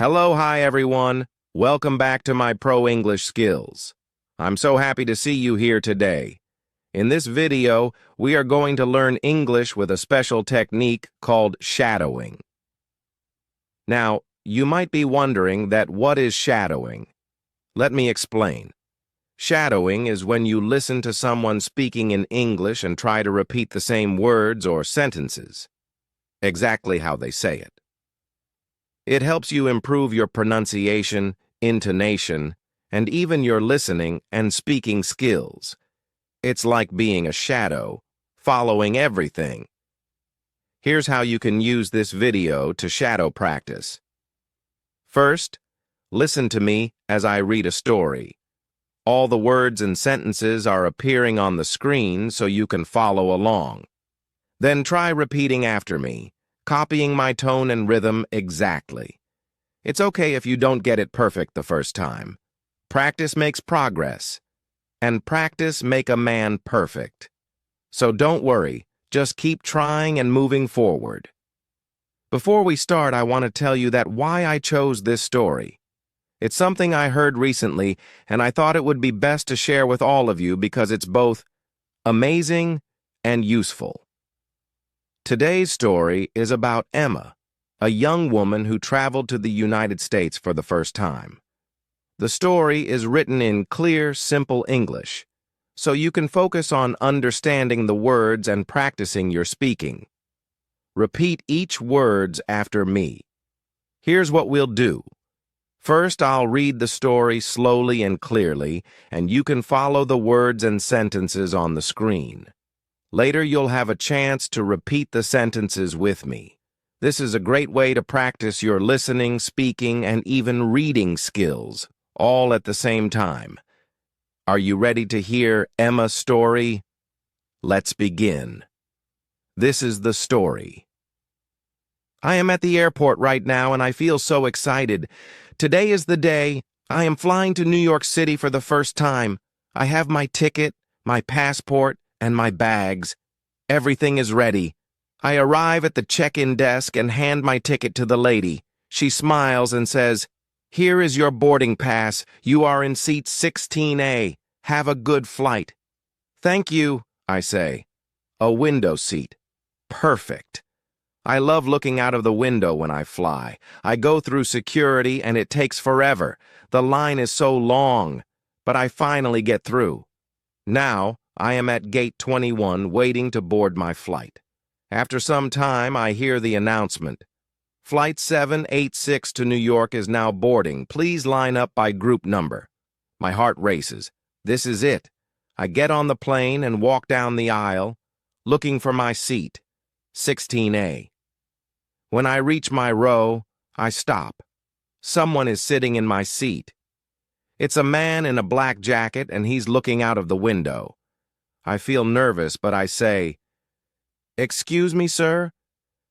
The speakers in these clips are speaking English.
Hi everyone. Welcome back to my Pro English Skills. I'm so happy to see you here today. In this video, we are going to learn English with a special technique called shadowing. Now, you might be wondering what is shadowing? Let me explain. Shadowing is when you listen to someone speaking in English and try to repeat the same words or sentences, exactly how they say it. It helps you improve your pronunciation, intonation, and even your listening and speaking skills. It's like being a shadow, following everything. Here's how you can use this video to shadow practice. First, listen to me as I read a story. All the words and sentences are appearing on the screen so you can follow along. Then try repeating after me, copying my tone and rhythm exactly. It's okay if you don't get it perfect the first time. Practice makes progress, and practice makes a man perfect. So don't worry, just keep trying and moving forward. Before we start, I want to tell you why I chose this story. It's something I heard recently, and I thought it would be best to share with all of you because it's both amazing and useful. Today's story is about Emma, a young woman who traveled to the United States for the first time. The story is written in clear, simple English, so you can focus on understanding the words and practicing your speaking. Repeat each word after me. Here's what we'll do. First, I'll read the story slowly and clearly, and you can follow the words and sentences on the screen. Later, you'll have a chance to repeat the sentences with me. This is a great way to practice your listening, speaking, and even reading skills, all at the same time. Are you ready to hear Emma's story? Let's begin. This is the story. I am at the airport right now and I feel so excited. Today is the day. I am flying to New York City for the first time. I have my ticket, my passport, and my bags. Everything is ready. I arrive at the check-in desk and hand my ticket to the lady. She smiles and says, "Here is your boarding pass. You are in seat 16A. Have a good flight." "Thank you," I say. A window seat. Perfect. I love looking out of the window when I fly. I go through security and it takes forever. The line is so long, but I finally get through. Now, I am at gate 21 waiting to board my flight. After some time, I hear the announcement. Flight 786 to New York is now boarding. Please line up by group number. My heart races. This is it. I get on the plane and walk down the aisle, looking for my seat, 16A. When I reach my row, I stop. Someone is sitting in my seat. It's a man in a black jacket and he's looking out of the window. I feel nervous, but I say, "Excuse me, sir?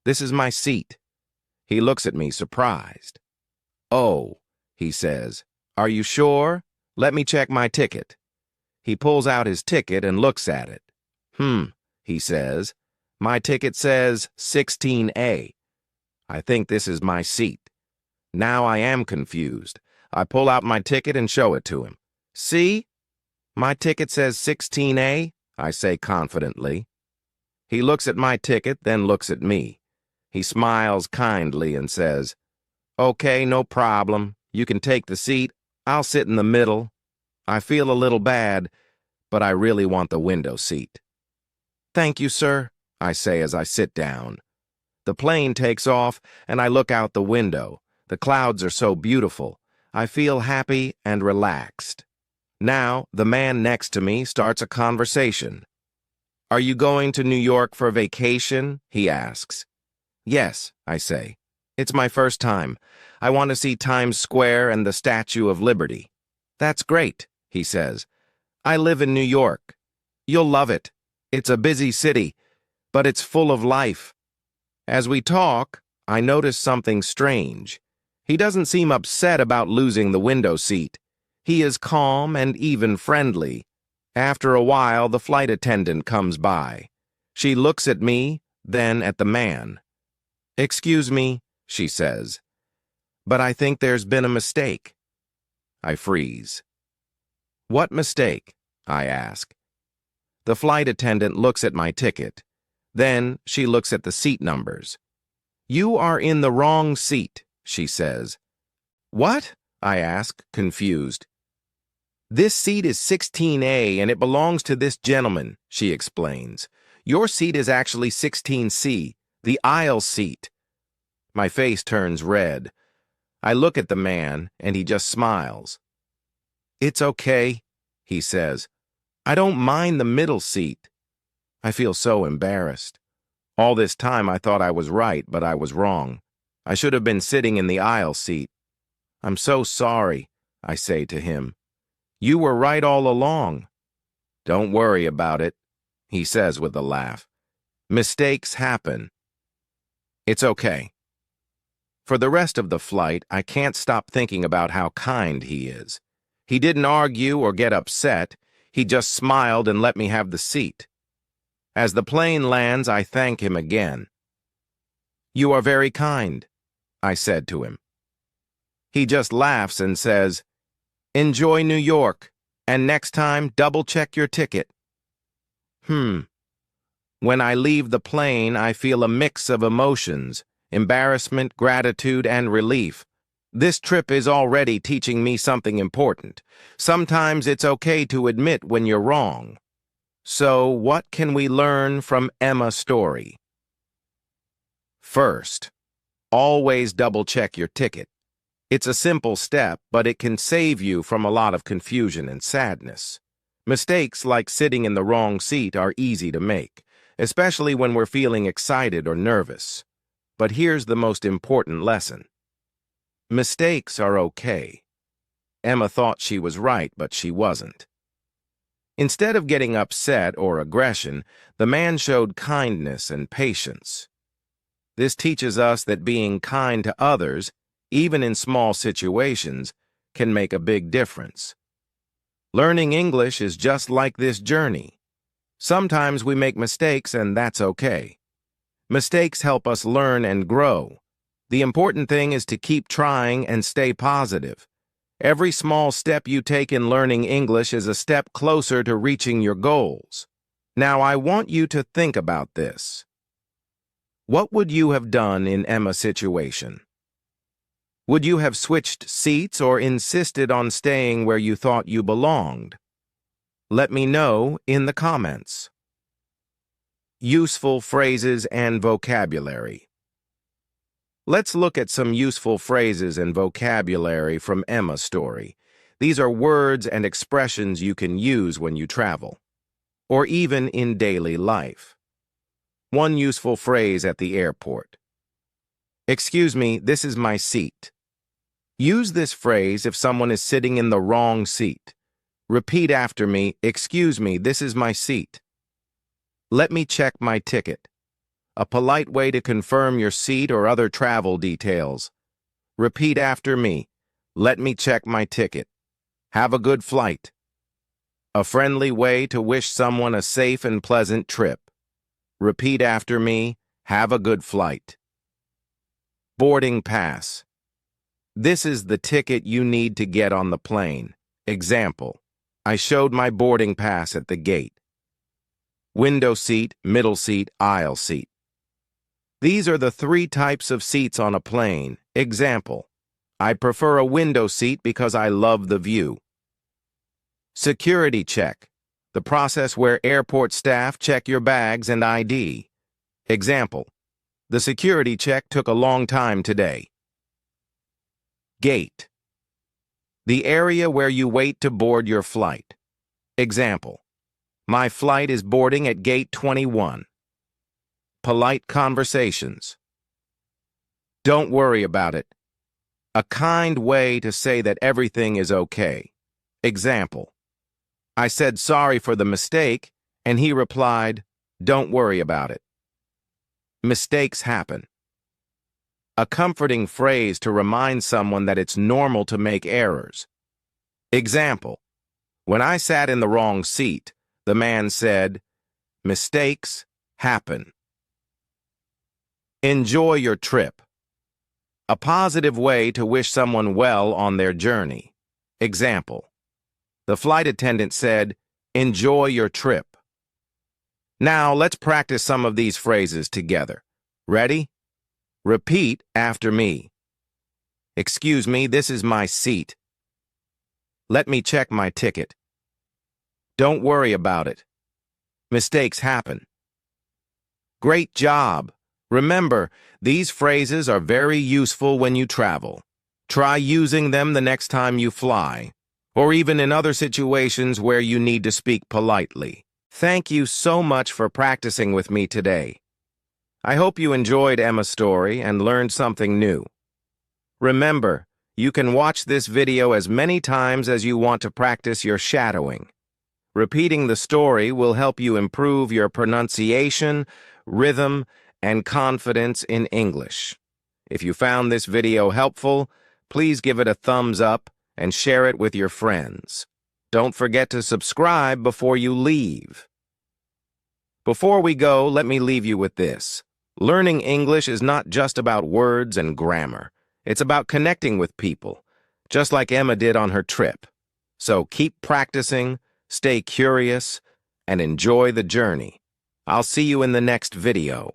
This is my seat." He looks at me surprised. "Oh," he says, "are you sure? Let me check my ticket." He pulls out his ticket and looks at it. He says, "My ticket says 16A. I think this is my seat." Now I am confused. I pull out my ticket and show it to him. "See? My ticket says 16A, I say confidently. He looks at my ticket, then looks at me. He smiles kindly and says, "Okay, no problem. You can take the seat. I'll sit in the middle." I feel a little bad, but I really want the window seat. "Thank you, sir," I say as I sit down. The plane takes off, and I look out the window. The clouds are so beautiful. I feel happy and relaxed. Now, the man next to me starts a conversation. "Are you going to New York for vacation?" he asks. "Yes," I say. "It's my first time. I want to see Times Square and the Statue of Liberty." "That's great," he says. "I live in New York. You'll love it. It's a busy city, but it's full of life." As we talk, I notice something strange. He doesn't seem upset about losing the window seat. He is calm and even friendly. After a while, the flight attendant comes by. She looks at me, then at the man. "Excuse me," she says, But I think there's been a mistake. I freeze. What mistake? I ask. The flight attendant looks at my ticket. Then she looks at the seat numbers. You are in the wrong seat, she says. What? I ask, confused. This seat is 16A and it belongs to this gentleman, she explains. Your seat is actually 16C, the aisle seat. My face turns red. I look at the man and he just smiles. It's okay, he says. I don't mind the middle seat. I feel so embarrassed. All this time I thought I was right, but I was wrong. I should have been sitting in the aisle seat. I'm so sorry, I say to him. You were right all along. Don't worry about it, he says with a laugh. Mistakes happen. It's okay. For the rest of the flight, I can't stop thinking about how kind he is. He didn't argue or get upset. He just smiled and let me have the seat. As the plane lands, I thank him again. You are very kind, I said to him. He just laughs and says, Enjoy New York, and next time double-check your ticket. When I leave the plane, I feel a mix of emotions, embarrassment, gratitude, and relief. This trip is already teaching me something important. Sometimes it's okay to admit when you're wrong. So, what can we learn from Emma's story? First, always double-check your ticket. It's a simple step, but it can save you from a lot of confusion and sadness. Mistakes like sitting in the wrong seat are easy to make, especially when we're feeling excited or nervous. But here's the most important lesson. Mistakes are okay. Emma thought she was right, but she wasn't. Instead of getting upset or aggression, the man showed kindness and patience. This teaches us that being kind to others, even in small situations, can make a big difference. Learning English is just like this journey. Sometimes we make mistakes, and that's okay. Mistakes help us learn and grow. The important thing is to keep trying and stay positive. Every small step you take in learning English is a step closer to reaching your goals. Now, I want you to think about this. What would you have done in Emma's situation? Would you have switched seats or insisted on staying where you thought you belonged? Let me know in the comments. Useful phrases and vocabulary. Let's look at some useful phrases and vocabulary from Emma's story. These are words and expressions you can use when you travel, or even in daily life. One useful phrase at the airport. Excuse me, this is my seat. Use this phrase if someone is sitting in the wrong seat. Repeat after me, excuse me, this is my seat. Let me check my ticket. A polite way to confirm your seat or other travel details. Repeat after me. Let me check my ticket. Have a good flight. A friendly way to wish someone a safe and pleasant trip. Repeat after me. Have a good flight. Boarding pass. This is the ticket you need to get on the plane. Example. I showed my boarding pass at the gate. Window seat, middle seat, aisle seat. These are the 3 types of seats on a plane. Example, I prefer a window seat because I love the view. Security check, the process where airport staff check your bags and ID. Example, the security check took a long time today. Gate, the area where you wait to board your flight. Example, my flight is boarding at gate 21. Polite conversations. Don't worry about it. A kind way to say that everything is okay. Example, I said sorry for the mistake, and he replied, don't worry about it. Mistakes happen. A comforting phrase to remind someone that it's normal to make errors. Example, when I sat in the wrong seat, the man said, mistakes happen. Enjoy your trip. a positive way to wish someone well on their journey. Example: the flight attendant said, "Enjoy your trip." Now, let's practice some of these phrases together. Ready? Repeat after me. Excuse me, this is my seat. Let me check my ticket. Don't worry about it. Mistakes happen. Great job. Remember, these phrases are very useful when you travel. Try using them the next time you fly, or even in other situations where you need to speak politely. Thank you so much for practicing with me today. I hope you enjoyed Emma's story and learned something new. Remember, you can watch this video as many times as you want to practice your shadowing. Repeating the story will help you improve your pronunciation, rhythm, and confidence in English. If you found this video helpful, please give it a thumbs up and share it with your friends. Don't forget to subscribe before you leave. Before we go, let me leave you with this. Learning English is not just about words and grammar. It's about connecting with people, just like Emma did on her trip. So keep practicing, stay curious, and enjoy the journey. I'll see you in the next video.